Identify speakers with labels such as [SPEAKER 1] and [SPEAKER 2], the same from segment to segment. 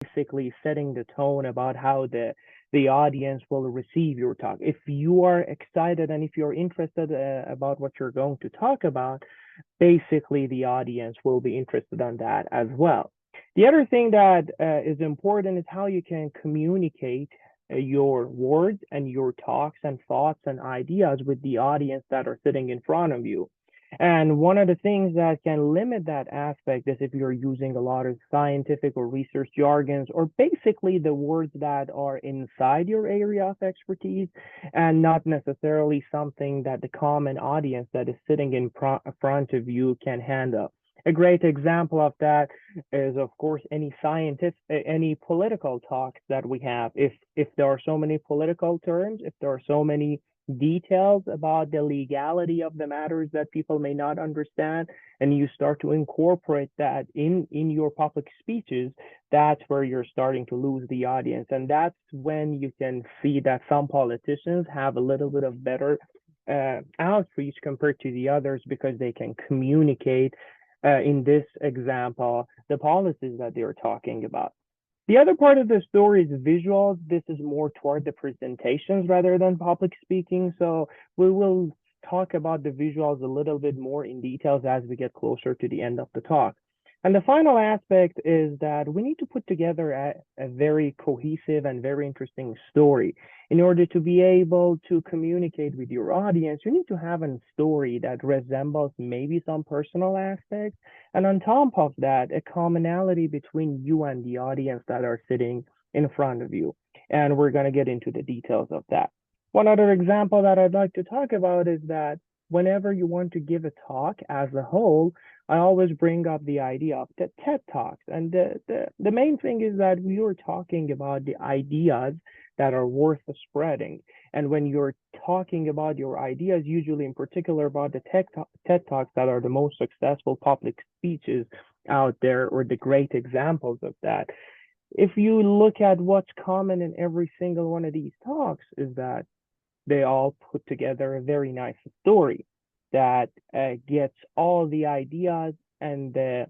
[SPEAKER 1] basically setting the tone about how the audience will receive your talk. If you are excited and if you're interested about what you're going to talk about, basically the audience will be interested in that as well. The other thing that is important is how you can communicate your words and your talks and thoughts and ideas with the audience that are sitting in front of you. And one of the things that can limit that aspect is if you're using a lot of scientific or research jargons, or basically the words that are inside your area of expertise and not necessarily something that the common audience that is sitting in front of you can handle. A great example of that is, of course, any scientific, any political talks that we have. If there are so many political terms, if there are so many details about the legality of the matters that people may not understand, and you start to incorporate that in your public speeches, that's where you're starting to lose the audience. And that's when you can see that some politicians have a little bit of better outreach compared to the others because they can communicate, in this example, the policies that they're talking about. The other part of the story is visuals. This is more toward the presentations rather than public speaking. So we will talk about the visuals a little bit more in details as we get closer to the end of the talk. And the final aspect is that we need to put together a very cohesive and very interesting story. In order to be able to communicate with your audience, you need to have a story that resembles maybe some personal aspects, and on top of that, a commonality between you and the audience that are sitting in front of you. And we're going to get into the details of that. One other example that I'd like to talk about is that whenever you want to give a talk as a whole, I always bring up the idea of the TED Talks. And the main thing is that we are talking about the ideas that are worth spreading. And when you're talking about your ideas, usually in particular about the TED Talks that are the most successful public speeches out there, or the great examples of that, if you look at what's common in every single one of these talks, is that they all put together a very nice story that gets all the ideas and the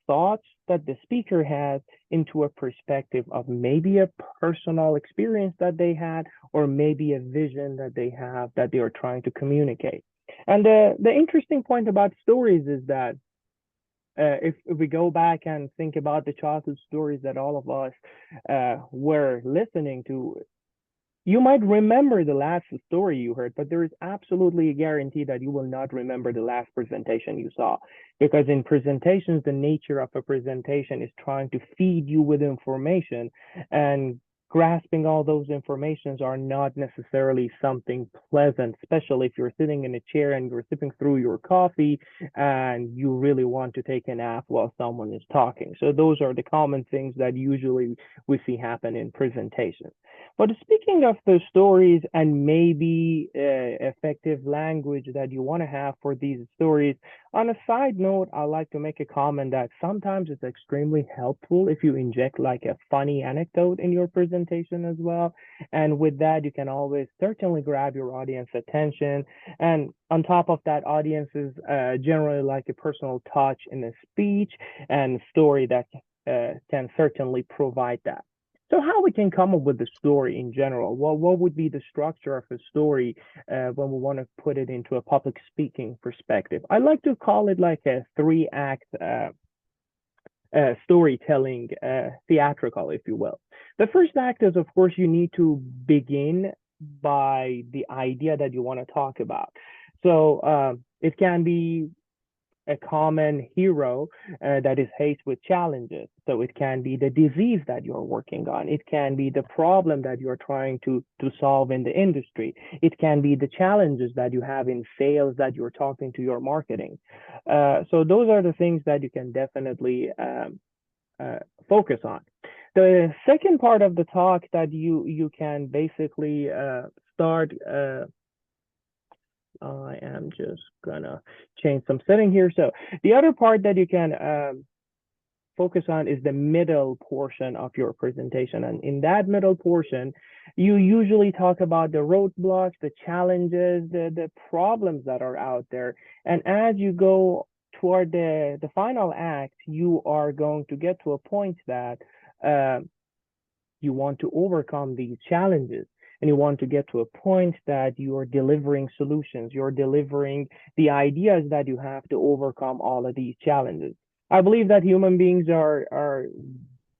[SPEAKER 1] thoughts that the speaker has into a perspective of maybe a personal experience that they had, or maybe a vision that they have that they are trying to communicate. And the interesting point about stories is that if we go back and think about the childhood stories that all of us were listening to, you might remember the last story you heard, but there is absolutely a guarantee that you will not remember the last presentation you saw. Because in presentations, the nature of a presentation is trying to feed you with information, and grasping all those informations are not necessarily something pleasant, especially if you're sitting in a chair and you're sipping through your coffee and you really want to take a nap while someone is talking. So those are the common things that usually we see happen in presentations. But speaking of the stories and maybe effective language that you want to have for these stories, on a side note, I like to make a comment that sometimes it's extremely helpful if you inject like a funny anecdote in your presentation as well. And with that, you can always certainly grab your audience attention. And on top of that, audiences generally like a personal touch in a speech and story that can certainly provide that. So how we can come up with the story in general? Well, what would be the structure of a story when we want to put it into a public speaking perspective? I like to call it like a three-act storytelling theatrical, if you will. The first act is, of course, you need to begin by the idea that you want to talk about. So it can be a common hero that is faced with challenges. So it can be the disease that you're working on. It can be the problem that you're trying to solve in the industry. It can be the challenges that you have in sales that you're talking to your marketing. So those are the things that you can definitely focus on. The second part of the talk that you can basically start I am just gonna change some setting here. So the other part that you can focus on is the middle portion of your presentation. And in that middle portion, you usually talk about the roadblocks, the challenges, the problems that are out there. And as you go toward the final act, you are going to get to a point that uh, you want to overcome these challenges, and you want to get to a point that you're delivering solutions, you're delivering the ideas that you have to overcome all of these challenges. I believe that human beings are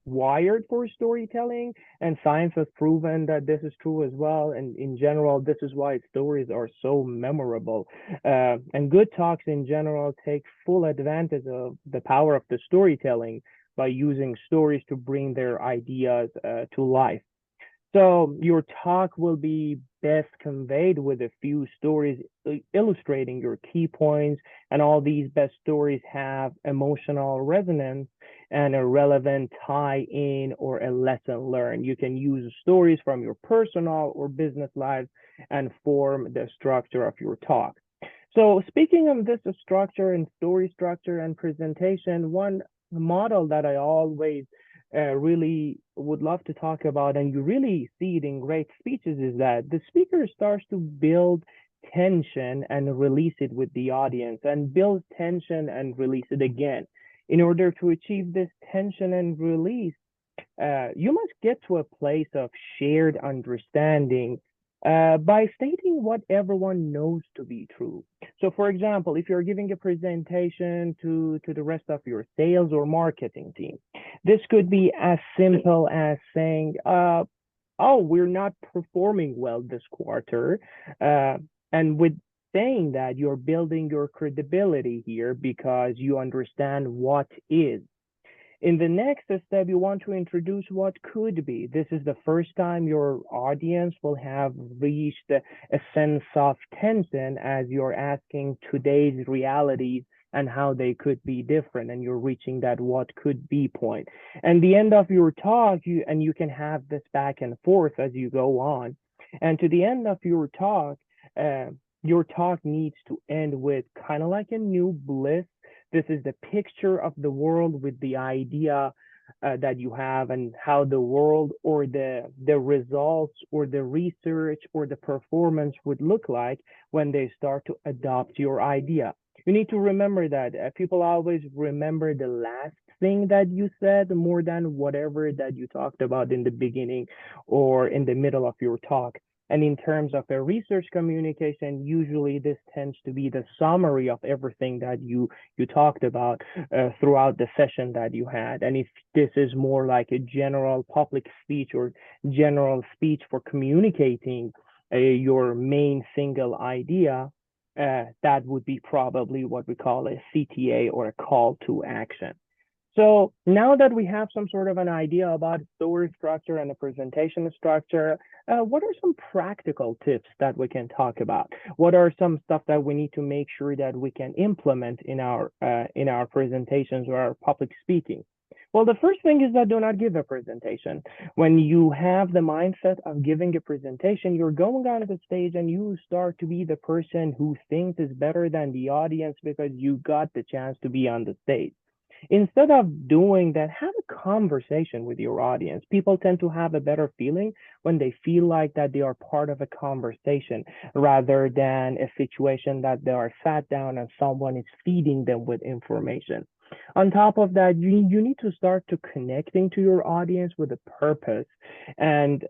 [SPEAKER 1] wired for storytelling, and science has proven that this is true as well. And in general, this is why stories are so memorable. And good talks in general take full advantage of the power of the storytelling by using stories to bring their ideas to life. So your talk will be best conveyed with a few stories illustrating your key points, and all these best stories have emotional resonance and a relevant tie-in or a lesson learned. You can use stories from your personal or business lives and form the structure of your talk. So speaking of this structure and story structure and presentation, one model that I always really would love to talk about, and you really see it in great speeches, is that the speaker starts to build tension and release it with the audience, and build tension and release it again. In order to achieve this tension and release, you must get to a place of shared understanding by stating what everyone knows to be true. So, for example, if you're giving a presentation to the rest of your sales or marketing team, this could be as simple as saying, oh, we're not performing well this quarter. And with saying that, you're building your credibility here because you understand what is. In the next step, you want to introduce what could be. This is the first time your audience will have reached a sense of tension as you're asking today's realities and how they could be different, and you're reaching that what could be point. And the end of your talk, you can have this back and forth as you go on. And to the end of uh, your talk needs to end with kind of like a new bliss. This is the picture of the world with the idea that you have, and how the world or the results or the research or the performance would look like when they start to adopt your idea. You need to remember that people always remember the last thing that you said more than whatever that you talked about in the beginning or in the middle of your talk. And in terms of a research communication, usually this tends to be the summary of everything that you talked about throughout the session that you had. And if this is more like a general public speech or general speech for communicating your main single idea, that would be probably what we call a CTA, or a call to action. So now that we have some sort of an idea about story structure and the presentation structure, what are some practical tips that we can talk about? What are some stuff that we need to make sure that we can implement in our presentations or our public speaking? Well, the first thing is that do not give a presentation. When you have the mindset of giving a presentation, you're going on the stage and you start to be the person who thinks is better than the audience because you got the chance to be on the stage. Instead of doing that, have a conversation with your audience. People tend to have a better feeling when they feel like that they are part of a conversation rather than a situation that they are sat down and someone is feeding them with information. On top of that, you need to start to connecting to your audience with a purpose. And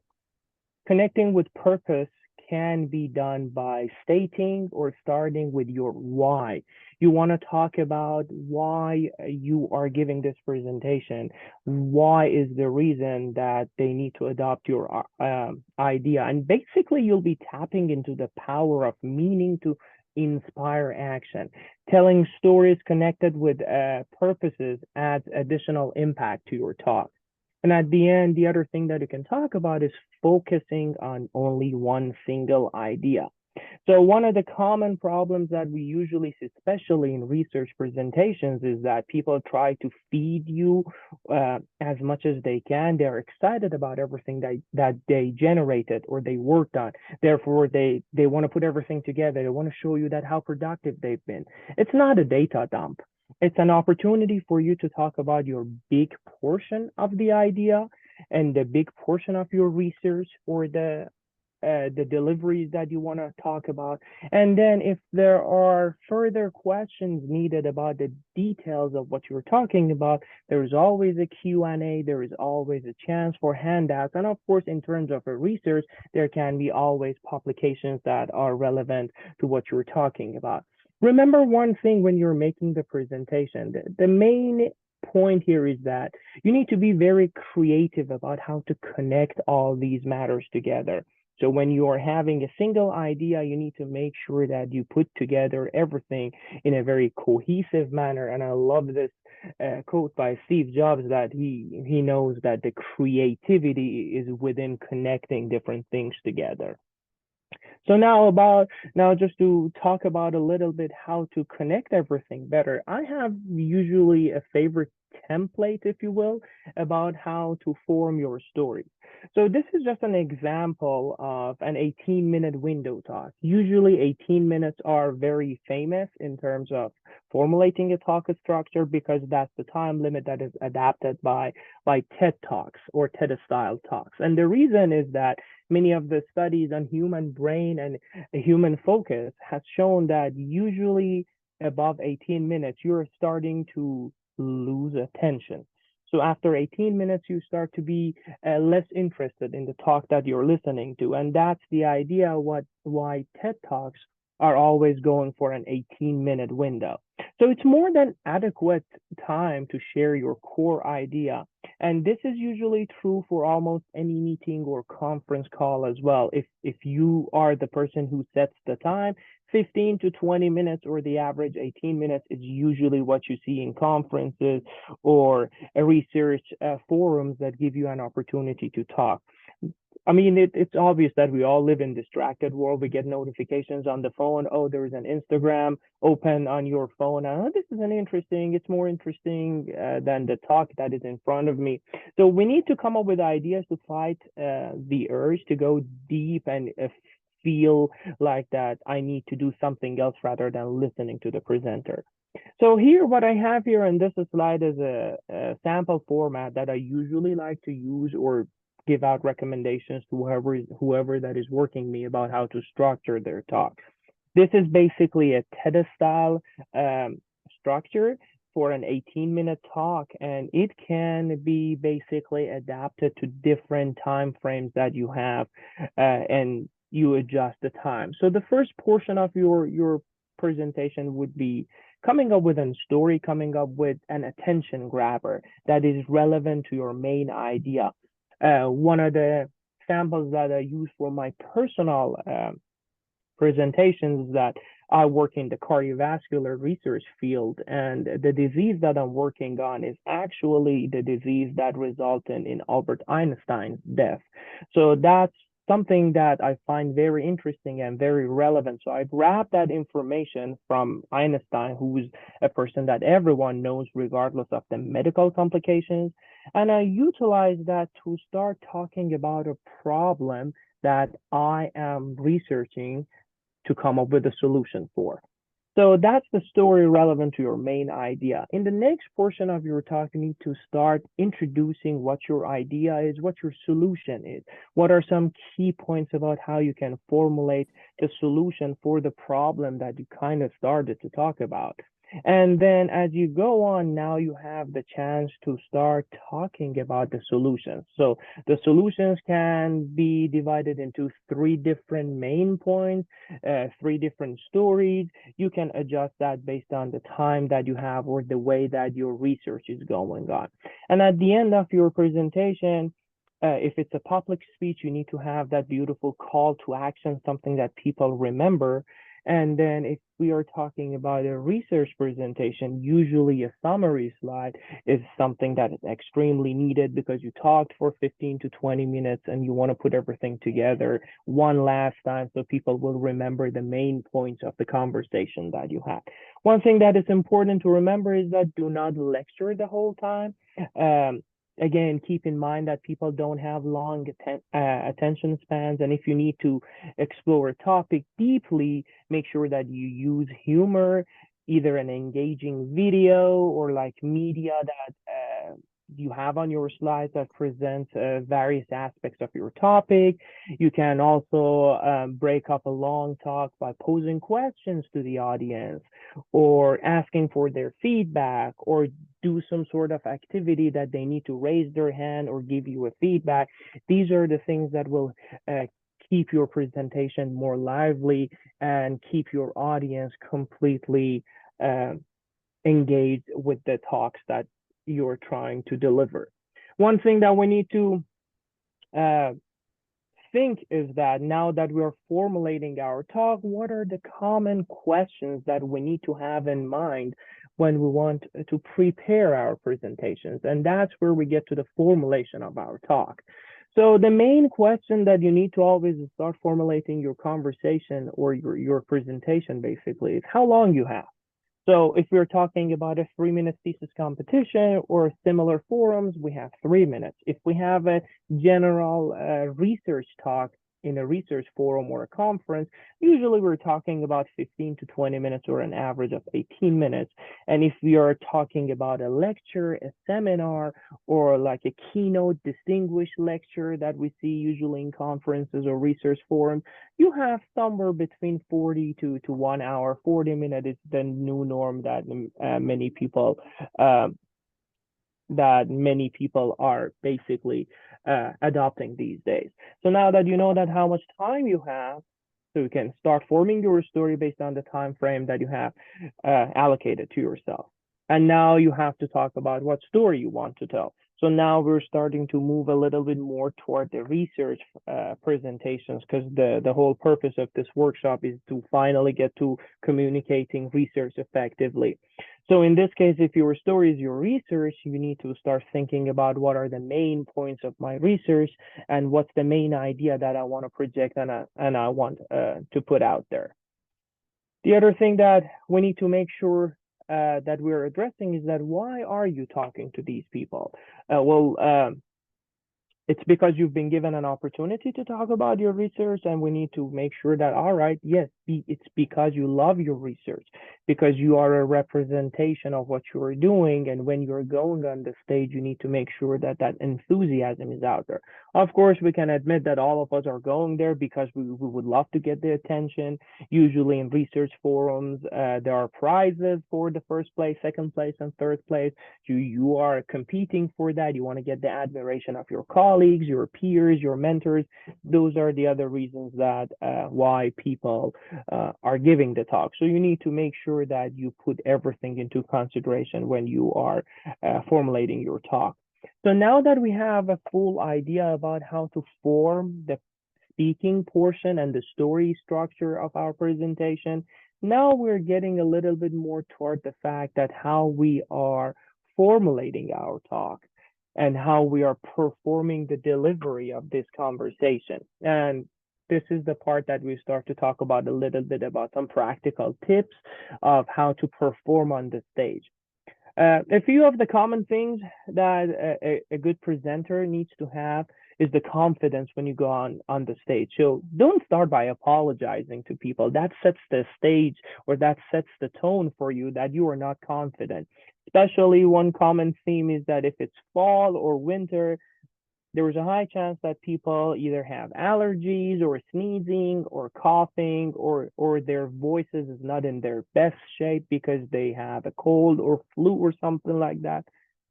[SPEAKER 1] connecting with purpose can be done by stating or starting with your why. You want to talk about why you are giving this presentation. Why is the reason that they need to adopt your idea? And basically, you'll be tapping into the power of meaning to inspire action. Telling stories connected with purposes adds additional impact to your talk. And at the end, the other thing that you can talk about is focusing on only one single idea. So one of the common problems that we usually see, especially in research presentations, is that people try to feed you as much as they can. They're excited about everything that they generated or they worked on. Therefore, they want to put everything together. They want to show you that how productive they've been. It's not a data dump. It's an opportunity for you to talk about your big portion of the idea and the big portion of your research or the deliveries that you want to talk about. And then if there are further questions needed about the details of what you're talking about, there's always a Q&A, there is always a chance for handouts. And of course, in terms of a research, there can be always publications that are relevant to what you're talking about. Remember one thing when you're making the presentation, the main point here is that you need to be very creative about how to connect all these matters together. So when you are having a single idea, you need to make sure that you put together everything in a very cohesive manner. And I love this quote by Steve Jobs that he knows that the creativity is within connecting different things together. So now just to talk about a little bit how to connect everything better. I have usually a favorite template, if you will, about how to form your story. So this is just an example of an 18-minute window talk. Usually 18 minutes are very famous in terms of formulating a talk structure because that's the time limit that is adapted by TED Talks or TED style talks. And the reason is that many of the studies on human brain and human focus has shown that usually above 18 minutes, you're starting to lose attention. So after 18 minutes, you start to be less interested in the talk that you're listening to. And that's the idea why TED Talks are always going for an 18-minute window. So it's more than adequate time to share your core idea. And this is usually true for almost any meeting or conference call as well. If you are the person who sets the time, 15 to 20 minutes or the average 18 minutes is usually what you see in conferences or research forums that give you an opportunity to talk. I mean, it's obvious that we all live in distracted world. We get notifications on the phone. Oh, there's an Instagram open on your phone. Oh, this is it's more interesting than the talk that is in front of me. So we need to come up with ideas to fight the urge to go deep and feel like that I need to do something else rather than listening to the presenter. So here, what I have here in this slide is a sample format that I usually like to use or give out recommendations to whoever that is working me about how to structure their talk. This is basically a TED style structure for an 18-minute talk, and it can be basically adapted to different time frames that you have, and you adjust the time. So the first portion of your presentation would be coming up with a story, coming up with an attention grabber that is relevant to your main idea. One of the samples that I use for my personal presentations is that I work in the cardiovascular research field, and the disease that I'm working on is actually the disease that resulted in Albert Einstein's death. So that's something that I find very interesting and very relevant. So I grabbed that information from Einstein, who's a person that everyone knows regardless of the medical complications, and I utilize that to start talking about a problem that I am researching to come up with a solution for. So that's the story relevant to your main idea. In the next portion of your talk, you need to start introducing what your idea is, what your solution is. What are some key points about how you can formulate the solution for the problem that you kind of started to talk about? And then as you go on, now you have the chance to start talking about the solutions. So the solutions can be divided into 3 different main points, 3 different stories. You can adjust that based on the time that you have or the way that your research is going on. And at the end of your presentation, if it's a public speech, you need to have that beautiful call to action, something that people remember. And then if we are talking about a research presentation, usually a summary slide is something that is extremely needed because you talked for 15 to 20 minutes and you want to put everything together one last time so people will remember the main points of the conversation that you had. One thing that is important to remember is that do not lecture the whole time. Again, keep in mind that people don't have long attention spans. And if you need to explore a topic deeply, make sure that you use humor, either an engaging video or like media that you have on your slides that presents various aspects of your topic. You can also break up a long talk by posing questions to the audience or asking for their feedback or do some sort of activity that they need to raise their hand or give you a feedback. These are the things that will uh, keep your presentation more lively and keep your audience completely uh, engaged with the talks that you're trying to deliver. One thing that we need to uh, think is that now that we're formulating our talk, what are the common questions that we need to have in mind when we want to prepare our presentations? And that's where we get to the formulation of our talk. So the main question that you need to always start formulating your conversation or your presentation basically is how long you have. So if we're talking about a 3-minute thesis competition or similar forums, we have 3 minutes. If we have a general research talk in a research forum or a conference, usually we're talking about 15 to 20 minutes or an average of 18 minutes. And if we are talking about a lecture, a seminar, or like a keynote distinguished lecture that we see usually in conferences or research forums, you have somewhere between 40 to 1 hour. 40 minutes is the new norm that uh, many people are basically adopting these days. So now that you know that how much time you have, so you can start forming your story based on the time frame that you have allocated to yourself. And now you have to talk about what story you want to tell. So now we're starting to move a little bit more toward the research presentations because the whole purpose of this workshop is to finally get to communicating research effectively. So in this case, if your story is your research, you need to start thinking about what are the main points of my research and what's the main idea that I want to project and I want to put out there. The other thing that we need to make sure that we're addressing is that why are you talking to these people? It's because you've been given an opportunity to talk about your research, and we need to make sure that, all right, yes, it's because you love your research, because you are a representation of what you're doing. And when you're going on the stage, you need to make sure that that enthusiasm is out there. Of course, we can admit that all of us are going there because we would love to get the attention. Usually in research forums, there are prizes for the first place, second place, and third place. You are competing for that. You want to get the admiration of your colleagues, your peers, your mentors. Those are the other reasons that why people are giving the talk. So you need to make sure that you put everything into consideration when you are formulating your talk. So now that we have a full idea about how to form the speaking portion and the story structure of our presentation, now we're getting a little bit more toward the fact that how we are formulating our talk and how we are performing the delivery of this conversation. And this is the part that we start to talk about a little bit about some practical tips of how to perform on the stage. A few of the common things that a good presenter needs to have is the confidence when you go on the stage. So don't start by apologizing to people. That sets the stage or that sets the tone for you that you are not confident. Especially one common theme is that if it's fall or winter, there is a high chance that people either have allergies or sneezing or coughing or their voices is not in their best shape because they have a cold or flu or something like that.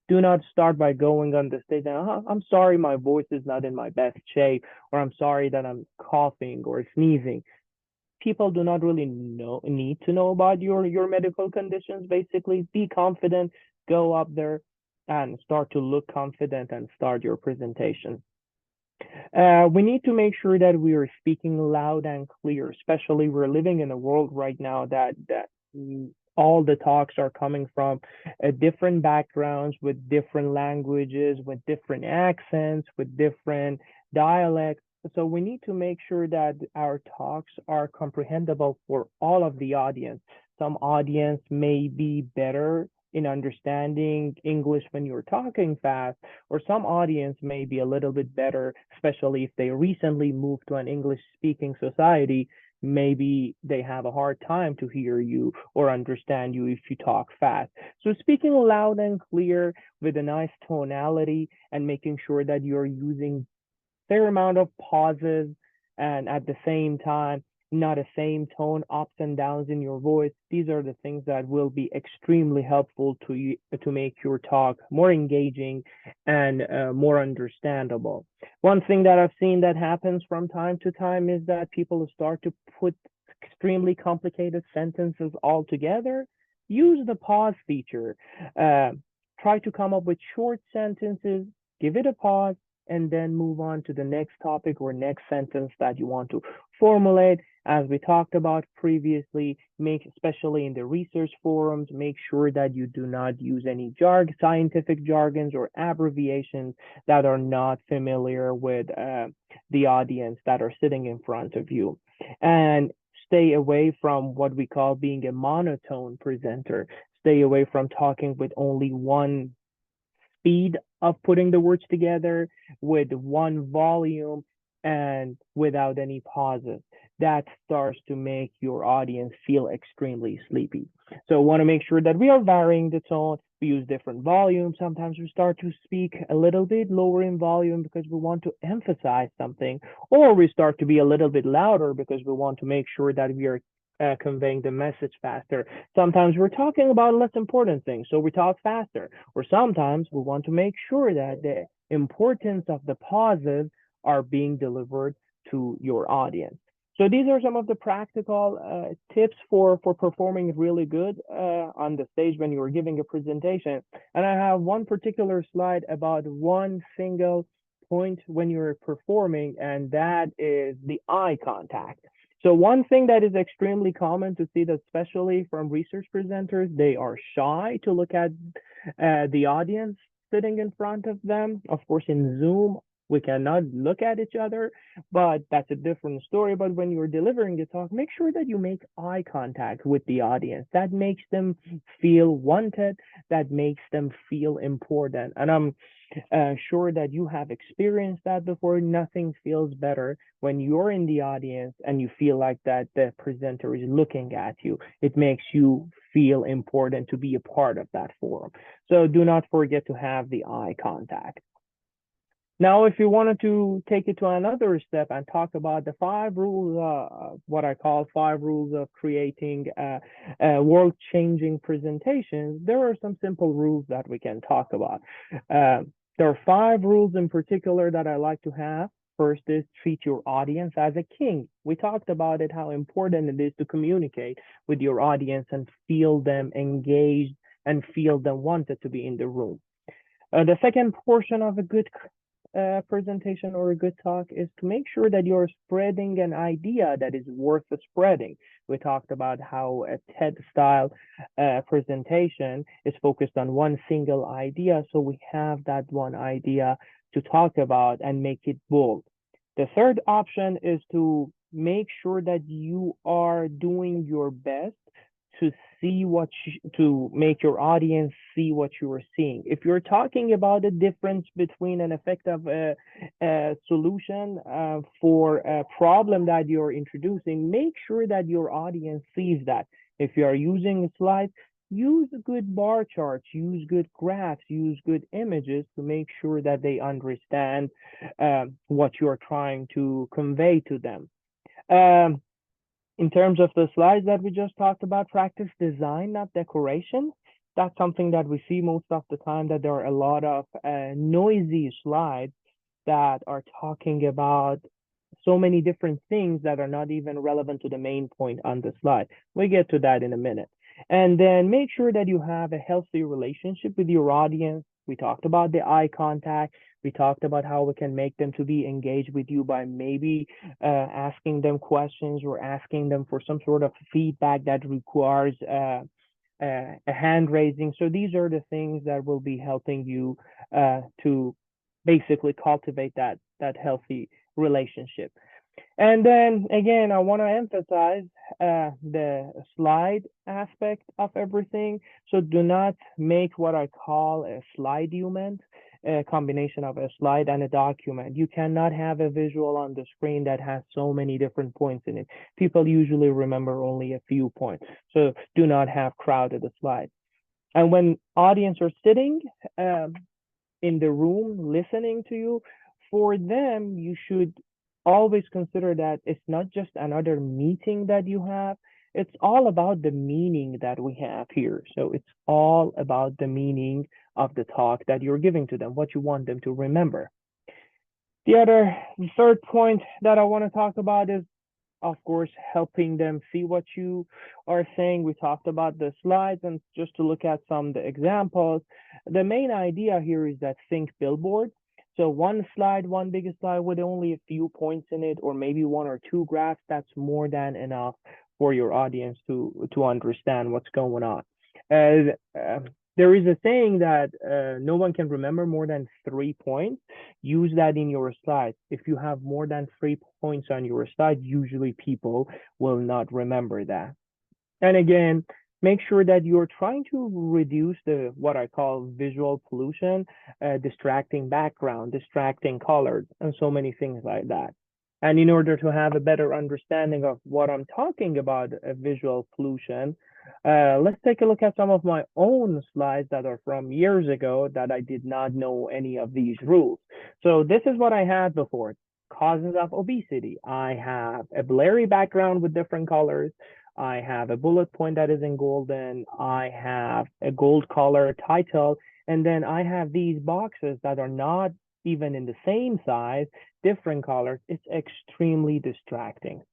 [SPEAKER 1] Do not start by going on the stage and I'm sorry my voice is not in my best shape or I'm sorry that I'm coughing or sneezing. People do not really need to know about your medical conditions. Basically, be confident, go up there and start to look confident and start your presentation. We need to make sure that we are speaking loud and clear, especially we're living in a world right now that all the talks are coming from different backgrounds with different languages, with different accents, with different dialects. So we need to make sure that our talks are comprehensible for all of the audience. Some audience may be better in understanding English when you're talking fast, or some audience may be a little bit better, especially if they recently moved to an English speaking society. maybe they have a hard time to hear you or understand you if you talk fast. So speaking loud and clear with a nice tonality and making sure that you're using fair amount of pauses and at the same time not a same tone ups and downs in your voice. These are the things that will be extremely helpful to you to make your talk more engaging and more understandable. One thing that I've seen that happens from time to time is that people start to put extremely complicated sentences all together. Use the pause feature. uh, Try to come up with short sentences, give it a pause, and then move on to the next topic or next sentence that you want to formulate. As we talked about previously, especially in the research forums, make sure that you do not use any scientific jargons or abbreviations that are not familiar with the audience that are sitting in front of you. And stay away from what we call being a monotone presenter. Stay away from talking with only one speed of putting the words together, with one volume, and without any pauses. That starts to make your audience feel extremely sleepy. So want to make sure that we are varying the tone. We use different volumes. Sometimes we start to speak a little bit lower in volume because we want to emphasize something, or we start to be a little bit louder because we want to make sure that we are conveying the message faster. Sometimes we're talking about less important things, so we talk faster. Or sometimes we want to make sure that the importance of the pauses are being delivered to your audience. So these are some of the practical tips for performing really good on the stage when you're giving a presentation. And I have one particular slide about one single point when you're performing, and that is the eye contact. So one thing that is extremely common to see, that especially from research presenters, they are shy to look at the audience sitting in front of them. Of course, in Zoom, we cannot look at each other, but that's a different story. But when you're delivering a talk, make sure that you make eye contact with the audience. That makes them feel wanted. That makes them feel important. And I'm sure that you have experienced that before. Nothing feels better when you're in the audience and you feel like that the presenter is looking at you. It makes you feel important to be a part of that forum. So do not forget to have the eye contact. Now, if you wanted to take it to another step and talk about the 5 rules, what I call 5 rules of creating world-changing presentations, there are some simple rules that we can talk about. There are 5 rules in particular that I like to have. First is treat your audience as a king. We talked about it, how important it is to communicate with your audience and feel them engaged and feel them wanted to be in the room. The second portion of a good presentation or a good talk is to make sure that you're spreading an idea that is worth spreading. We talked about how a TED style presentation is focused on one single idea. So we have that one idea to talk about and make it bold. The third option is to make sure that you are doing your best to see to make your audience see what you are seeing. If you're talking about the difference between an effective solution for a problem that you're introducing, make sure that your audience sees that. If you are using slides, use good bar charts, use good graphs, use good images to make sure that they understand what you're trying to convey to them. In terms of the slides that we just talked about, practice design, not decoration. That's something that we see most of the time, that there are a lot of noisy slides that are talking about so many different things that are not even relevant to the main point on the slide. We get to that in a minute. And then make sure that you have a healthy relationship with your audience. We talked about the eye contact. We talked about how we can make them to be engaged with you by maybe asking them questions or asking them for some sort of feedback that requires a hand raising. So these are the things that will be helping you to basically cultivate that healthy relationship. And then again, I want to emphasize the slide aspect of everything. So do not make what I call a slide human. a combination of a slide and a document. You cannot have a visual on the screen that has so many different points in it. People usually remember only a few points, so do not have crowded slides. And when audience are sitting in the room listening to you, for them, you should always consider that it's not just another meeting that you have. It's all about the meaning that we have here. So it's all about the meaning of the talk that you're giving to them, what you want them to remember. The third point that I want to talk about is, of course, helping them see what you are saying. We talked about the slides, and just to look at some of the examples, the main idea here is that think billboard. So one slide, one big slide with only a few points in it, or maybe one or two graphs, that's more than enough for your audience to understand what's going on. There is a saying that no one can remember more than 3 points. Use that in your slides. If you have more than 3 points on your slide, usually people will not remember that. And again, make sure that you're trying to reduce the what I call visual pollution, distracting background, distracting colors, and so many things like that. And in order to have a better understanding of what I'm talking about, visual pollution, let's take a look at some of my own slides that are from years ago that I did not know any of these rules. So this is what I had before. Causes of obesity. I have a blurry background with different colors. I have a bullet point that is in golden. I have a gold color title. And then I have these boxes that are not even in the same size, different colors. It's extremely distracting.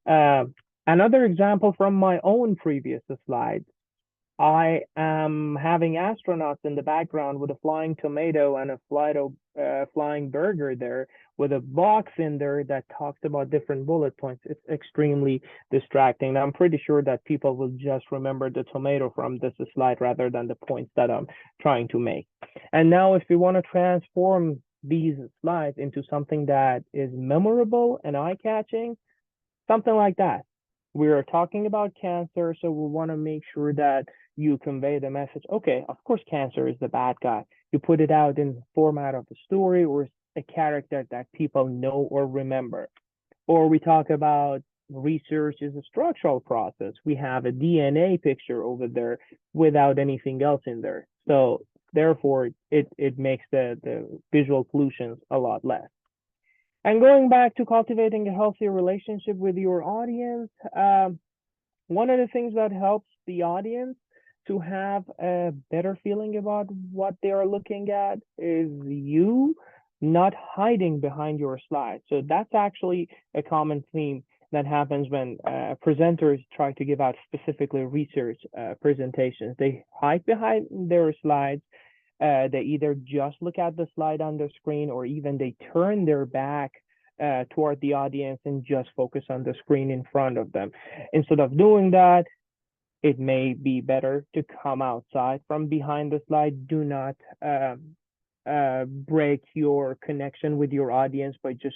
[SPEAKER 1] Another example from my own previous slides, I am having astronauts in the background with a flying tomato and a flying burger there with a box in there that talks about different bullet points. It's extremely distracting. I'm pretty sure that people will just remember the tomato from this slide rather than the points that I'm trying to make. And now if we want to transform these slides into something that is memorable and eye-catching, something like that. We are talking about cancer, so we want to make sure that you convey the message. Okay, of course, cancer is the bad guy. You put it out in the format of a story or a character that people know or remember. Or we talk about research is a structural process. We have a DNA picture over there without anything else in there. So therefore, it makes the visual pollution a lot less. And going back to cultivating a healthy relationship with your audience, one of the things that helps the audience to have a better feeling about what they are looking at is you not hiding behind your slides. So that's actually a common theme that happens when presenters try to give out specifically research presentations. They hide behind their slides. They either just look at the slide on the screen, or even they turn their back toward the audience and just focus on the screen in front of them. Instead of doing that, it may be better to come outside from behind the slide. Do not break your connection with your audience by just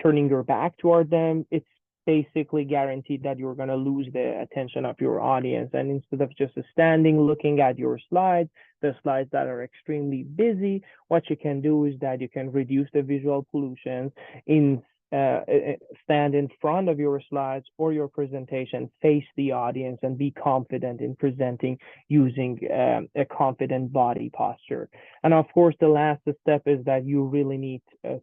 [SPEAKER 1] turning your back toward them. It's basically guaranteed that you're going to lose the attention of your audience. And instead of just standing looking at your slides, the slides that are extremely busy, what you can do is that you can reduce the visual pollution in stand in front of your slides or your presentation, face the audience, and be confident in presenting using a confident body posture. And of course, the last step is that you really need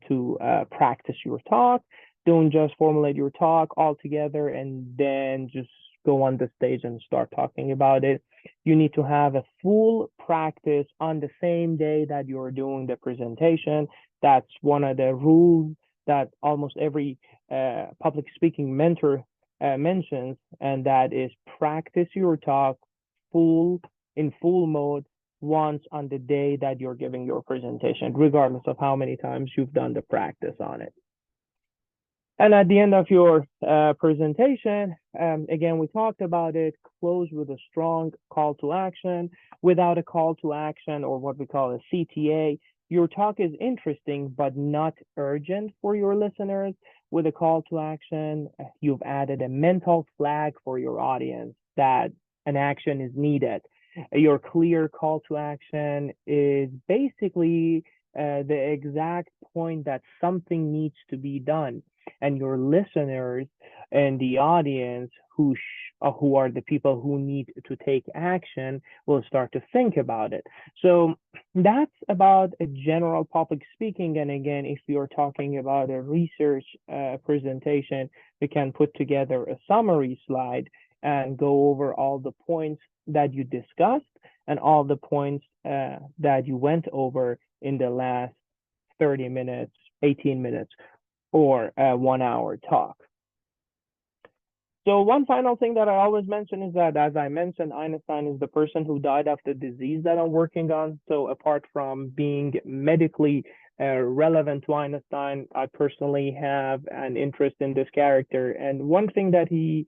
[SPEAKER 1] to practice your talk. Don't just formulate your talk all together and then just go on the stage and start talking about it. You need to have a full practice on the same day that you're doing the presentation. That's one of the rules that almost every public speaking mentor mentions, and that is practice your talk in full mode once on the day that you're giving your presentation, regardless of how many times you've done the practice on it. And at the end of your presentation, again, we talked about it, close with a strong call to action. Without a call to action, or what we call a CTA, your talk is interesting, but not urgent for your listeners. With a call to action, you've added a mental flag for your audience that an action is needed. Your clear call to action is basically the exact point that something needs to be done, and your listeners and the audience who are the people who need to take action will start to think about it. So that's about a general public speaking. And again, if you're talking about a research presentation, we can put together a summary slide and go over all the points that you discussed and all the points that you went over in the last 30 minutes, 18 minutes, or a 1 hour talk. So one final thing that I always mention is that, as I mentioned, Einstein is the person who died of the disease that I'm working on. So apart from being medically relevant to Einstein, I personally have an interest in this character. And one thing that he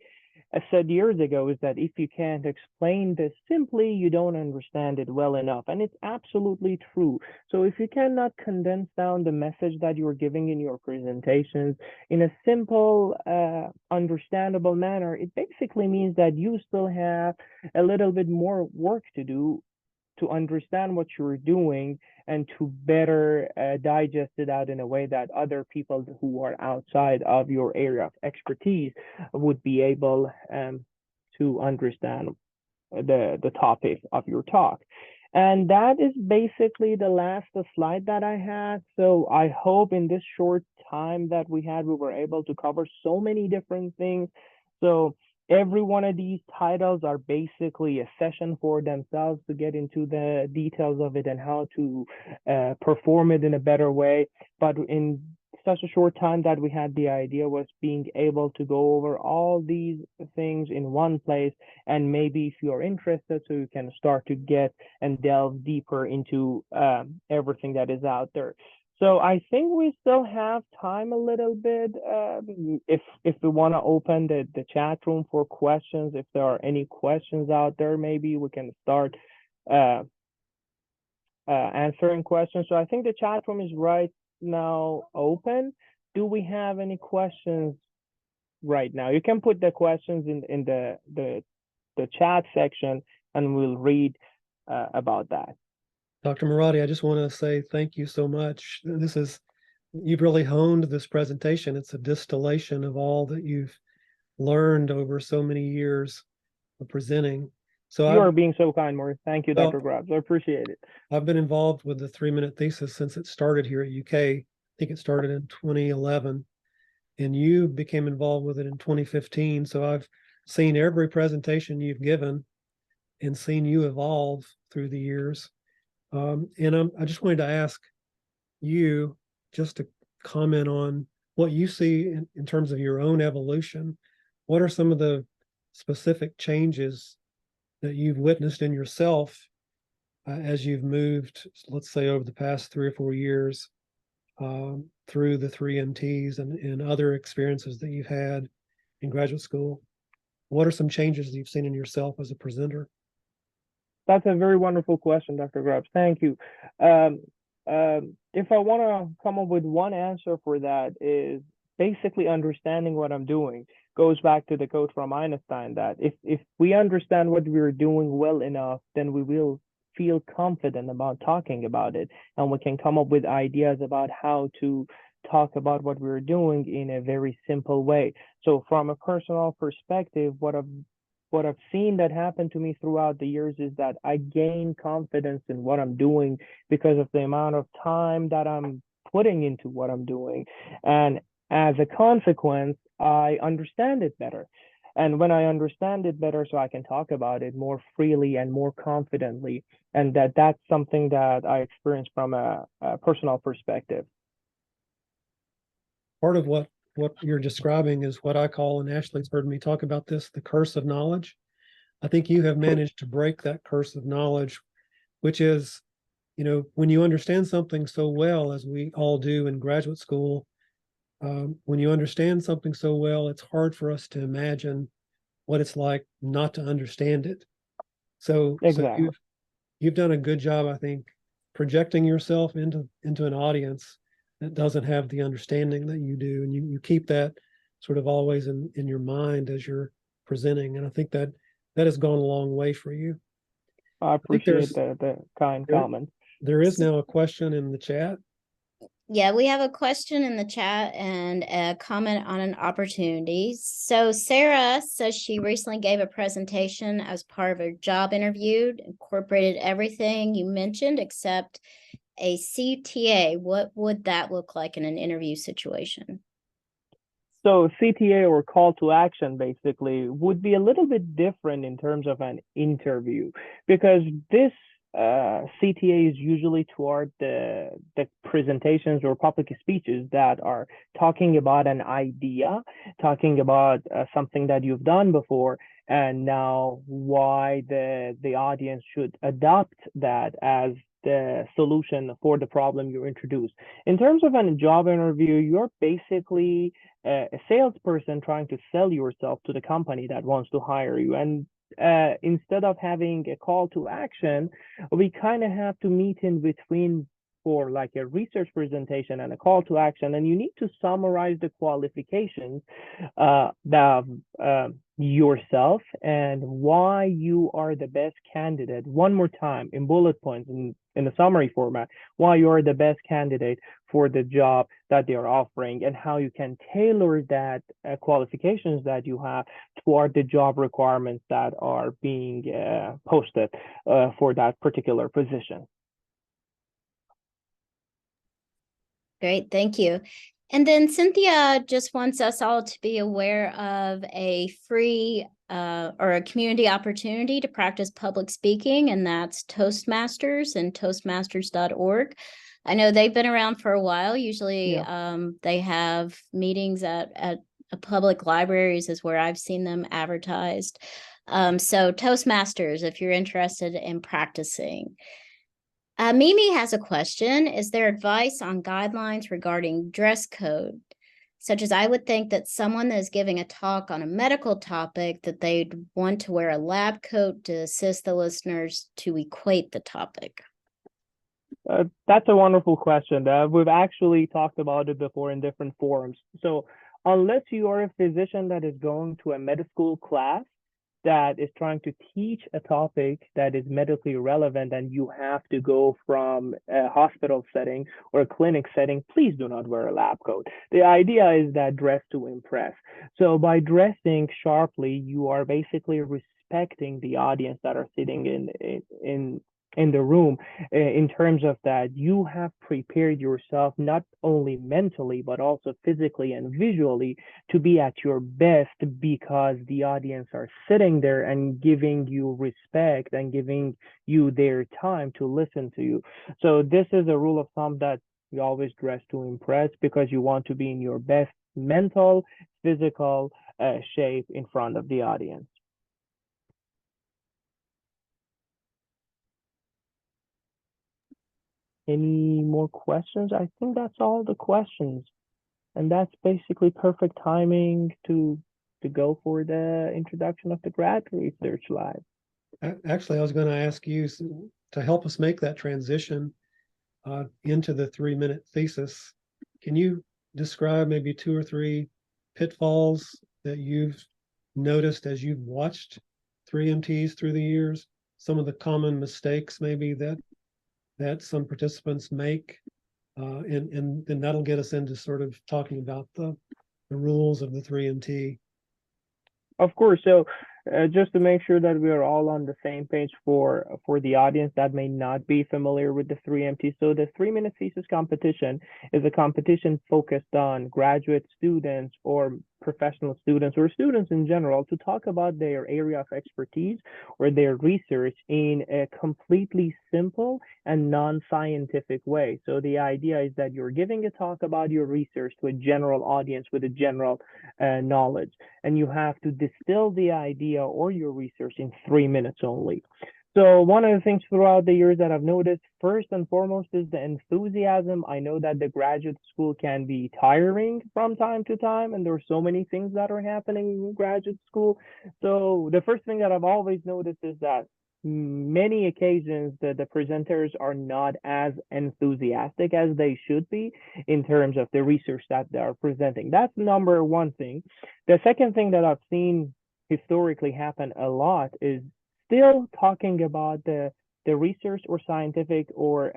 [SPEAKER 1] said years ago is that if you can't explain this simply, you don't understand it well enough. And it's absolutely true. So if you cannot condense down the message that you're giving in your presentations in a simple, understandable manner, it basically means that you still have a little bit more work to do to understand what you're doing and to better digest it out in a way that other people who are outside of your area of expertise would be able to understand the topic of your talk. And that is basically the last slide that I had. So I hope in this short time that we had, we were able to cover so many different things. So every one of these titles are basically a session for themselves to get into the details of it and how to perform it in a better way. But in such a short time that we had, the idea was being able to go over all these things in one place. And maybe if you're interested, so you can start to get and delve deeper into everything that is out there. So I think we still have time a little bit. If we want to open the chat room for questions, if there are any questions out there, maybe we can start answering questions. So I think the chat room is right now open. Do we have any questions right now? You can put the questions in the chat section, and we'll read about that.
[SPEAKER 2] Dr. Moradi, I just want to say thank you so much. You've really honed this presentation. It's a distillation of all that you've learned over so many years of presenting. So
[SPEAKER 1] you are being so kind, Maurice. Thank you,
[SPEAKER 2] well,
[SPEAKER 1] Dr. Grubbs. I appreciate it.
[SPEAKER 2] I've been involved with the 3-minute thesis since it started here at UK. I think it started in 2011, and you became involved with it in 2015. So I've seen every presentation you've given and seen you evolve through the years. And I just wanted to ask you just to comment on what you see in terms of your own evolution. What are some of the specific changes that you've witnessed in yourself as you've moved, let's say, over the past 3 or 4 years through the 3MTs and other experiences that you've had in graduate school? What are some changes that you've seen in yourself as a presenter?
[SPEAKER 1] That's a very wonderful question, Dr. Grubbs. Thank you. If I want to come up with one answer for that, is basically understanding what I'm doing. Goes back to the quote from Einstein that if we understand what we're doing well enough, then we will feel confident about talking about it, and we can come up with ideas about how to talk about what we're doing in a very simple way. So from a personal perspective, what I've seen that happen to me throughout the years is that I gain confidence in what I'm doing because of the amount of time that I'm putting into what I'm doing. And as a consequence, I understand it better. And when I understand it better, so I can talk about it more freely and more confidently. And that's something that I experience from a personal perspective.
[SPEAKER 2] Part of what you're describing is what I call, and Ashley's heard me talk about this, the curse of knowledge. I think you have managed to break that curse of knowledge, which is, when you understand something so well, as we all do in graduate school, when you understand something so well, it's hard for us to imagine what it's like not to understand it. So
[SPEAKER 1] Exactly.
[SPEAKER 2] you've done a good job, I think, projecting yourself into an audience that doesn't have the understanding that you do, and you keep that sort of always in your mind as you're presenting. And I think that has gone a long way for you.
[SPEAKER 1] I
[SPEAKER 2] I think
[SPEAKER 1] appreciate the kind
[SPEAKER 2] there,
[SPEAKER 1] comments.
[SPEAKER 2] there is now a question in the chat.
[SPEAKER 3] Yeah, we have a question in the chat and a comment on an opportunity. So Sarah says she recently gave a presentation as part of a job interview, incorporated everything you mentioned except a CTA. What would that look like in an interview situation?
[SPEAKER 1] So CTA, or call to action, basically would be a little bit different in terms of an interview, because this CTA is usually toward the presentations or public speeches that are talking about an idea, talking about something that you've done before, and now why the audience should adopt that as the solution for the problem you introduced. In terms of a job interview, you're basically a salesperson trying to sell yourself to the company that wants to hire you. And instead of having a call to action, we kind of have to meet in between for like a research presentation and a call to action. And you need to summarize the qualifications that yourself and why you are the best candidate. One more time in bullet points in a summary format, why you are the best candidate for the job that they are offering, and how you can tailor that qualifications that you have toward the job requirements that are being posted for that particular position.
[SPEAKER 3] Great, thank you. And then Cynthia just wants us all to be aware of a free or a community opportunity to practice public speaking, and that's Toastmasters and toastmasters.org. I know they've been around for a while. Usually they have meetings at public libraries is where I've seen them advertised. So Toastmasters, if you're interested in practicing. Mimi has a question. Is there advice on guidelines regarding dress code? Such as I would think that someone that is giving a talk on a medical topic that they'd want to wear a lab coat to assist the listeners to equate the topic.
[SPEAKER 1] That's a wonderful question. We've actually talked about it before in different forums. So unless you are a physician that is going to a medical school class that is trying to teach a topic that is medically relevant, and you have to go from a hospital setting or a clinic setting, please do not wear a lab coat. The idea is that dress to impress. So by dressing sharply, you are basically respecting the audience that are sitting in the room, in terms of that you have prepared yourself not only mentally but also physically and visually to be at your best, because the audience are sitting there and giving you respect and giving you their time to listen to you. So this is a rule of thumb that you always dress to impress, because you want to be in your best mental, physical shape in front of the audience. Any more questions? I think that's all the questions. And that's basically perfect timing to go for the introduction of the Grad Research Live.
[SPEAKER 2] Actually, I was going to ask you to help us make that transition into the 3-minute thesis. Can you describe maybe 2 or 3 pitfalls that you've noticed as you've watched 3MTs through the years? Some of the common mistakes maybe that some participants make, and then that'll get us into sort of talking about the rules of the 3MT.
[SPEAKER 1] Of course. So just to make sure that we are all on the same page for the audience that may not be familiar with the 3MT. So the 3-minute thesis competition is a competition focused on graduate students or professional students or students in general to talk about their area of expertise or their research in a completely simple and non-scientific way. So the idea is that you're giving a talk about your research to a general audience with a general knowledge, and you have to distill the idea or your research in 3 minutes only. So one of the things throughout the years that I've noticed, first and foremost, is the enthusiasm. I know that the graduate school can be tiring from time to time, and there are so many things that are happening in graduate school. So the first thing that I've always noticed is that many occasions the presenters are not as enthusiastic as they should be in terms of the research that they are presenting. That's number one thing. The second thing that I've seen historically happen a lot is still talking about the research or scientific or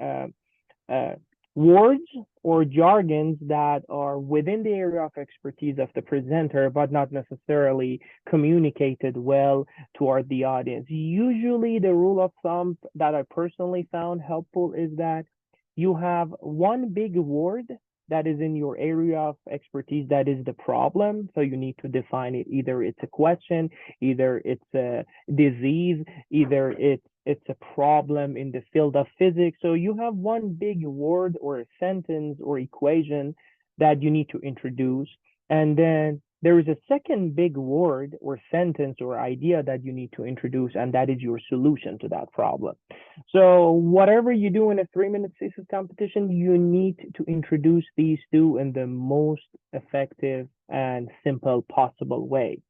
[SPEAKER 1] words or jargons that are within the area of expertise of the presenter, but not necessarily communicated well toward the audience. Usually, the rule of thumb that I personally found helpful is that you have one big word that is in your area of expertise that is the problem. So you need to define it. Either it's a question, either it's a disease, either it's a problem in the field of physics. So you have one big word or a sentence or equation that you need to introduce. And then there is a second big word or sentence or idea that you need to introduce, and that is your solution to that problem. So whatever you do in a 3-minute thesis competition, you need to introduce these two in the most effective and simple possible way.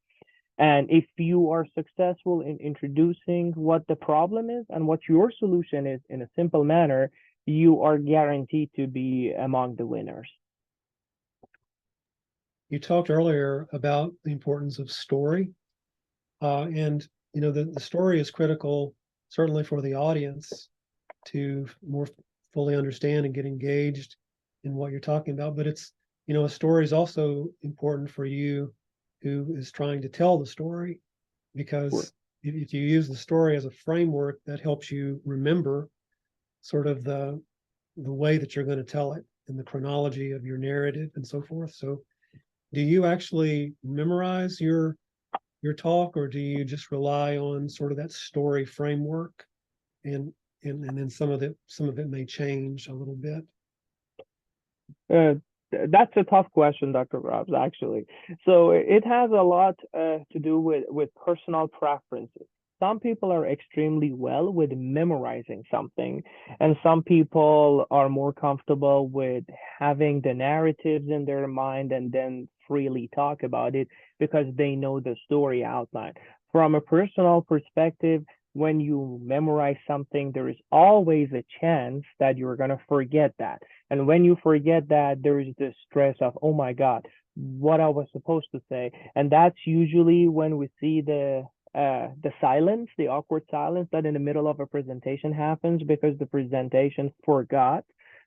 [SPEAKER 1] And if you are successful in introducing what the problem is and what your solution is in a simple manner, you are guaranteed to be among the winners.
[SPEAKER 2] You talked earlier about the importance of story. And, you know, the story is critical, certainly for the audience to more fully understand and get engaged in what you're talking about. But it's, you know, a story is also important for you who is trying to tell the story, because
[SPEAKER 1] Sure.
[SPEAKER 2] if you use the story as a framework, that helps you remember sort of the way that you're going to tell it and the chronology of your narrative and so forth. So do you actually memorize your talk, or do you just rely on sort of that story framework, and then some of it may change a little bit?
[SPEAKER 1] That's a tough question, Dr. Robs, actually. So it has a lot to do with personal preferences. Some people are extremely well with memorizing something, and some people are more comfortable with having the narratives in their mind and then freely talk about it because they know the story outline. From a personal perspective, when you memorize something, there is always a chance that you're going to forget that. And when you forget that, there is this stress of, oh my God, what I was supposed to say. And that's usually when we see the silence, the awkward silence that in the middle of a presentation happens because the presentation forgot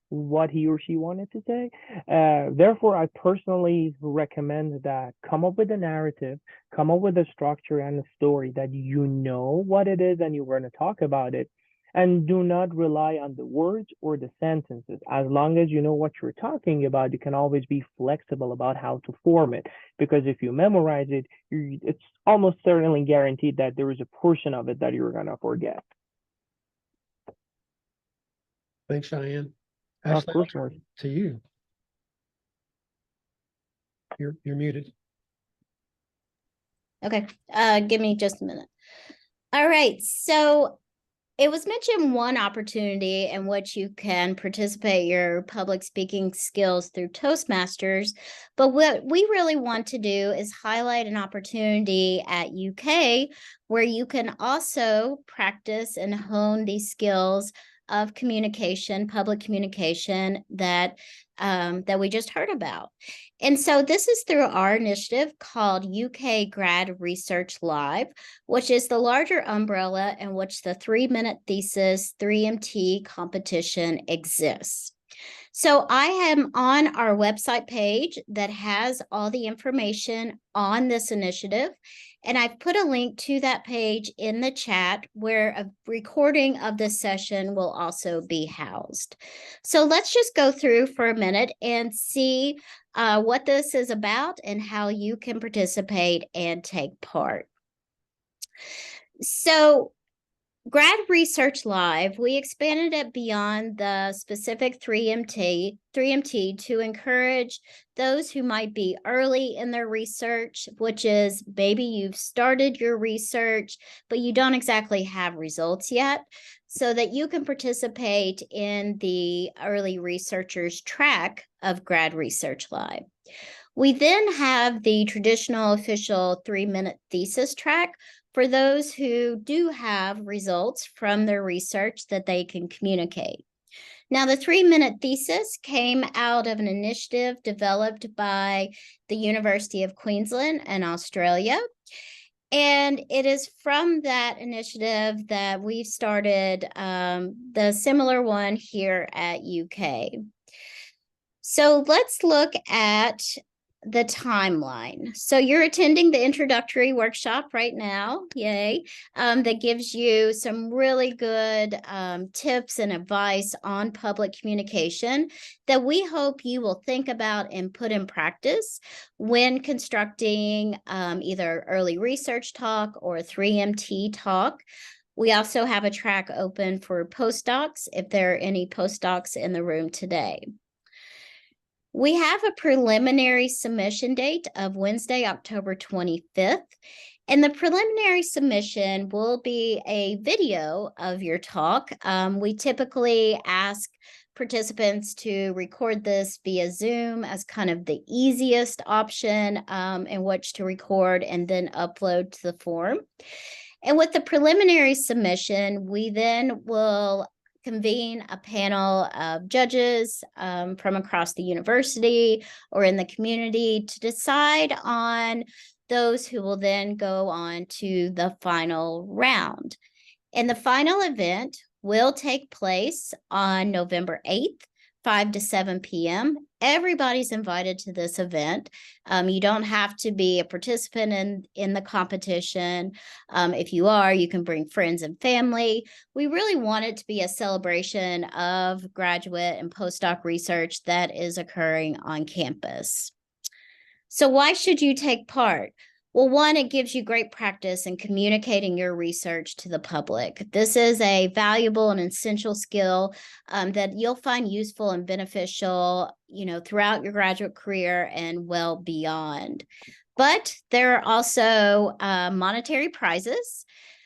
[SPEAKER 1] what he or she wanted to say. Therefore, I personally recommend that come up with a narrative, come up with a structure and a story that you know what it is and you're going to talk about it. And do not rely on the words or the sentences. As long as you know what you're talking about, you can always be flexible about how to form it. Because if you memorize it, it's almost certainly guaranteed that there is a portion of it that you're going to forget.
[SPEAKER 2] Thanks, Cheyenne.
[SPEAKER 1] Of
[SPEAKER 2] Ashley,
[SPEAKER 1] course,
[SPEAKER 2] I'll turn to you. You're muted.
[SPEAKER 3] Okay, give me just a minute. All right, so it was mentioned one opportunity in which you can participate your public speaking skills through Toastmasters, but what we really want to do is highlight an opportunity at UK where you can also practice and hone these skills of communication, public communication that we just heard about. And so this is through our initiative called UK Grad Research Live, which is the larger umbrella in which the 3-minute thesis 3MT competition exists. So I am on our website page that has all the information on this initiative. And I've put a link to that page in the chat where a recording of this session will also be housed. So let's just go through for a minute and see what this is about and how you can participate and take part. So Grad Research Live, we expanded it beyond the specific 3MT to encourage those who might be early in their research, which is maybe you've started your research, but you don't exactly have results yet, so that you can participate in the early researchers track of Grad Research Live. We then have the traditional official 3-minute thesis track for those who do have results from their research that they can communicate. Now, the 3-minute thesis came out of an initiative developed by the University of Queensland in Australia. And it is from that initiative that we've started the similar one here at UK. So let's look at the timeline. So you're attending the introductory workshop right now, yay, that gives you some really good tips and advice on public communication that we hope you will think about and put in practice when constructing either early research talk or 3MT talk. We also have a track open for postdocs if there are any postdocs in the room today. We have a preliminary submission date of Wednesday, October 25th, and the preliminary submission will be a video of your talk. We typically ask participants to record this via Zoom as kind of the easiest option in which to record and then upload to the form. And with the preliminary submission, we then will convene a panel of judges from across the university or in the community to decide on those who will then go on to the final round. And the final event will take place on November 8th, 5 to 7 p.m. Everybody's invited to this event. You don't have to be a participant in the competition. If you are, you can bring friends and family. We really want it to be a celebration of graduate and postdoc research that is occurring on campus. So why should you take part? Well, one, it gives you great practice in communicating your research to the public. This is a valuable and essential skill that you'll find useful and beneficial, throughout your graduate career and well beyond. But there are also monetary prizes.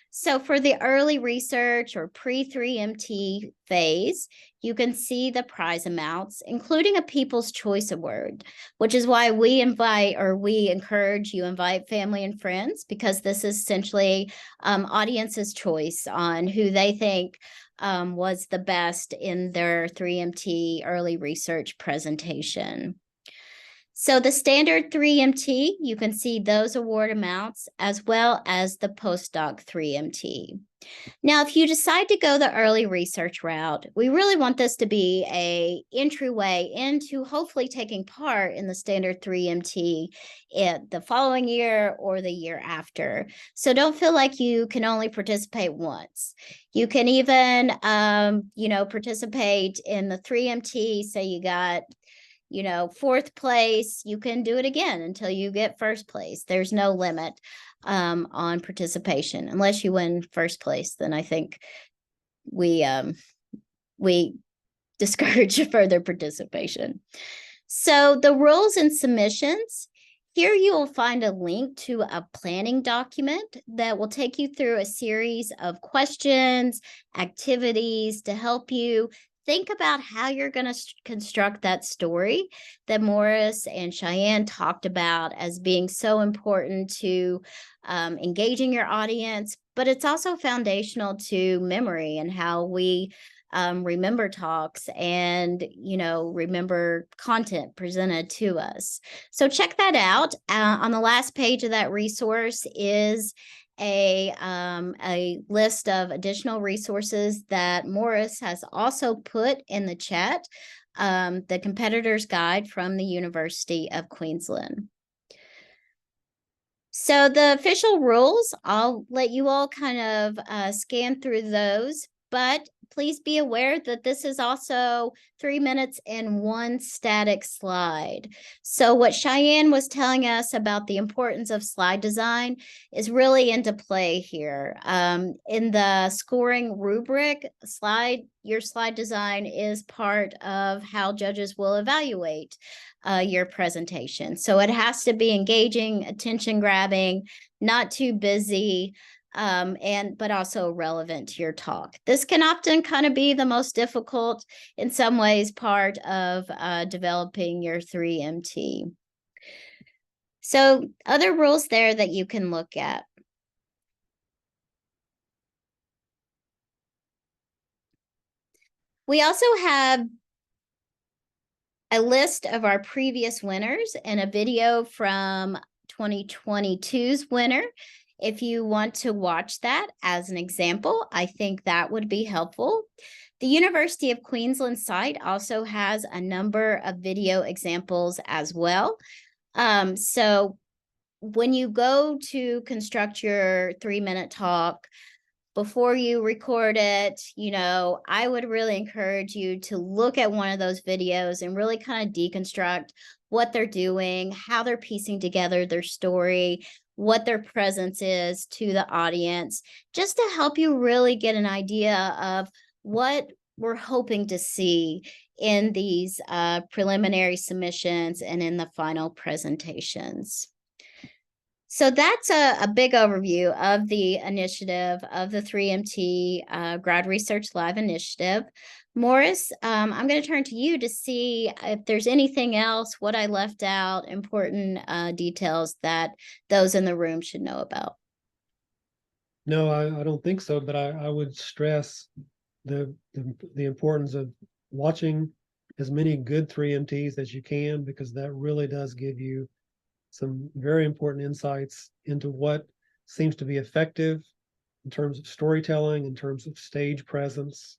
[SPEAKER 3] So for the early research or pre-3MT phase, you can see the prize amounts, including a People's Choice Award, which is why we encourage you invite family and friends, because this is essentially audience's choice on who they think was the best in their 3MT early research presentation. So the standard 3MT, you can see those award amounts as well as the postdoc 3MT. Now, if you decide to go the early research route, we really want this to be an entryway into hopefully taking part in the standard 3MT the following year or the year after. So don't feel like you can only participate once. You can even, participate in the 3MT, say you got fourth place, you can do it again until you get first place. There's no limit on participation unless you win first place. Then I think we discourage further participation. So the rules and submissions, here you will find a link to a planning document that will take you through a series of questions, activities to help you think about how you're going to construct that story that Morris and Cheyenne talked about as being so important to engaging your audience, but it's also foundational to memory and how we remember talks and, remember content presented to us. So check that out. On the last page of that resource is a list of additional resources that Morris has also put in the chat, the Competitor's Guide from the University of Queensland. So the official rules, I'll let you all kind of scan through those, but please be aware that this is also 3 minutes and one static slide. So what Cheyenne was telling us about the importance of slide design is really into play here. In the scoring rubric, your slide design is part of how judges will evaluate your presentation. So it has to be engaging, attention grabbing, not too busy, but also relevant to your talk. This can often kind of be the most difficult, in some ways, part of developing your 3MT. So other rules there that you can look at. We also have a list of our previous winners and a video from 2022's winner. If you want to watch that as an example, I think that would be helpful. The University of Queensland site also has a number of video examples as well. So when you go to construct your 3-minute talk, before you record it, I would really encourage you to look at one of those videos and really kind of deconstruct what they're doing, how they're piecing together their story, what their presence is to the audience, just to help you really get an idea of what we're hoping to see in these preliminary submissions and in the final presentations. So that's a big overview of the initiative of the 3MT Grad Research Live initiative. Morris, I'm going to turn to you to see if there's anything else, what I left out, important details that those in the room should know about.
[SPEAKER 2] No, I don't think so, but I would stress the importance of watching as many good 3MTs as you can, because that really does give you some very important insights into what seems to be effective in terms of storytelling, in terms of stage presence,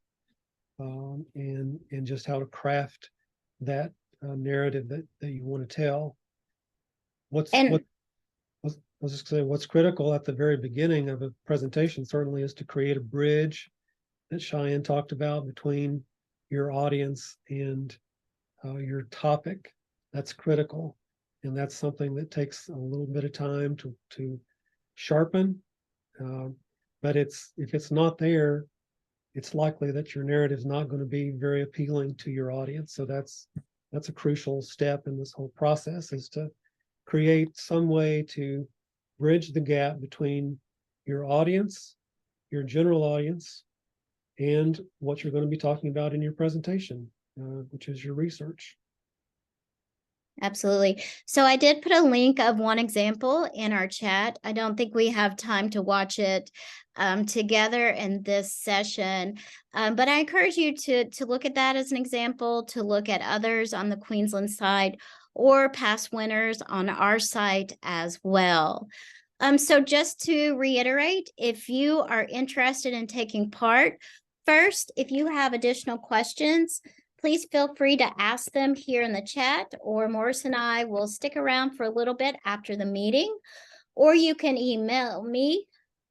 [SPEAKER 2] and just how to craft that narrative that you want to tell. I was just saying, what's critical at the very beginning of a presentation certainly is to create a bridge that Cheyenne talked about between your audience and your topic. That's critical. And that's something that takes a little bit of time to sharpen. But if it's not there, it's likely that your narrative is not going to be very appealing to your audience. So that's a crucial step in this whole process, is to create some way to bridge the gap between your audience, your general audience, and what you're going to be talking about in your presentation, which is your research.
[SPEAKER 3] Absolutely. So I did put a link of one example in our chat. I don't think we have time to watch it together in this session, but I encourage you to look at that as an example, to look at others on the Queensland side or past winners on our site as well. So just to reiterate, if you are interested in taking part, first, if you have additional questions, please feel free to ask them here in the chat, or Morris and I will stick around for a little bit after the meeting, or you can email me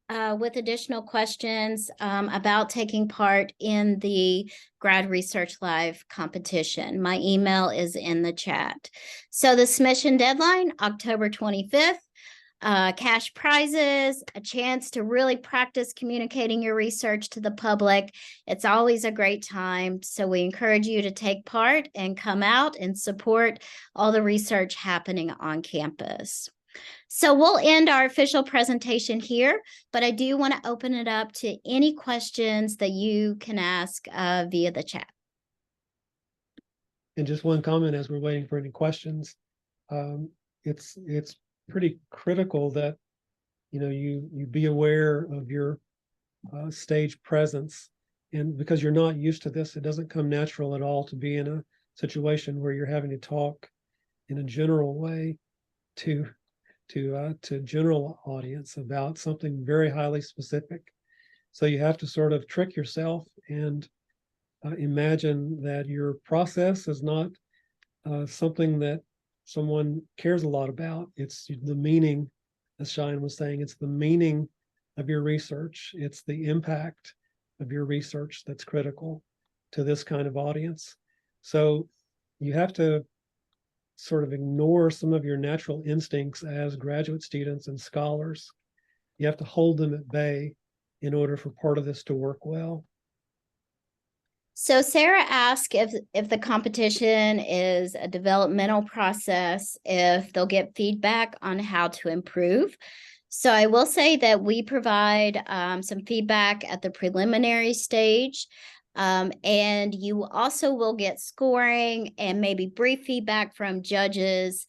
[SPEAKER 3] with additional questions about taking part in the Grad Research Live competition. My email is in the chat. So the submission deadline, October 25th. Cash prizes, a chance to really practice communicating your research to the public. It's always a great time. So we encourage you to take part and come out and support all the research happening on campus. So we'll end our official presentation here, but I do want to open it up to any questions that you can ask via the chat.
[SPEAKER 2] And just one comment as we're waiting for any questions. It's pretty critical that you be aware of your stage presence, and because you're not used to this, it doesn't come natural at all to be in a situation where you're having to talk in a general way to general audience about something very highly specific. So you have to sort of trick yourself and imagine that your process is not something that someone cares a lot about. It's the meaning, as Cheyenne was saying, it's the meaning of your research. It's the impact of your research that's critical to this kind of audience. So you have to sort of ignore some of your natural instincts as graduate students and scholars. You have to hold them at bay in order for part of this to work well.
[SPEAKER 3] So Sarah asked if the competition is a developmental process, if they'll get feedback on how to improve. So I will say that we provide some feedback at the preliminary stage, and you also will get scoring and maybe brief feedback from judges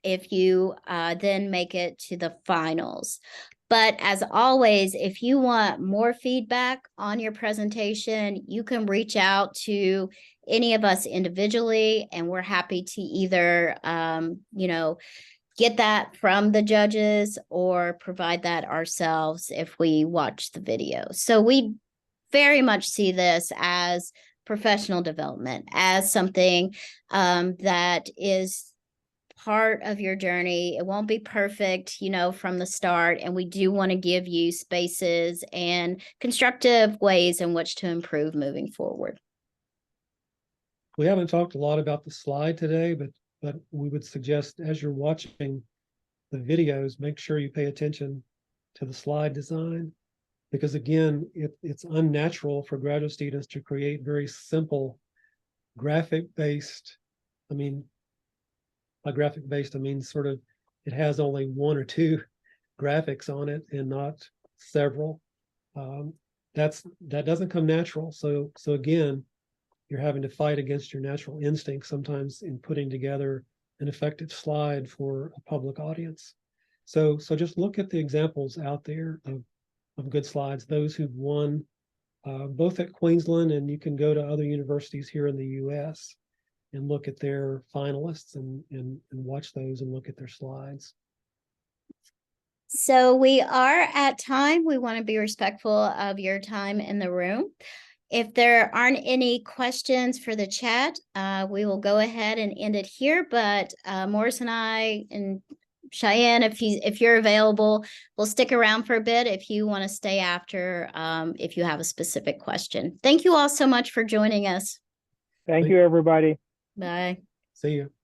[SPEAKER 3] if you then make it to the finals. But as always, if you want more feedback on your presentation, you can reach out to any of us individually, and we're happy to either, get that from the judges or provide that ourselves if we watch the video. So we very much see this as professional development, as something that is part of your journey. It won't be perfect, from the start. And we do want to give you spaces and constructive ways in which to improve moving forward.
[SPEAKER 2] We haven't talked a lot about the slide today, but we would suggest as you're watching the videos, make sure you pay attention to the slide design, because again, it's unnatural for graduate students to create very simple graphic-based, by graphic-based, I mean sort of, it has only one or two graphics on it and not several. That doesn't come natural. So again, you're having to fight against your natural instinct sometimes in putting together an effective slide for a public audience. So just look at the examples out there of good slides, those who've won both at Queensland, and you can go to other universities here in the US and look at their finalists and watch those and look at their slides.
[SPEAKER 3] So we are at time. We want to be respectful of your time in the room. If there aren't any questions for the chat, we will go ahead and end it here. But Morris and I and Cheyenne, if you're available, we'll stick around for a bit if you want to stay after, if you have a specific question. Thank you all so much for joining us.
[SPEAKER 1] Thank you, everybody.
[SPEAKER 3] Bye.
[SPEAKER 2] See you.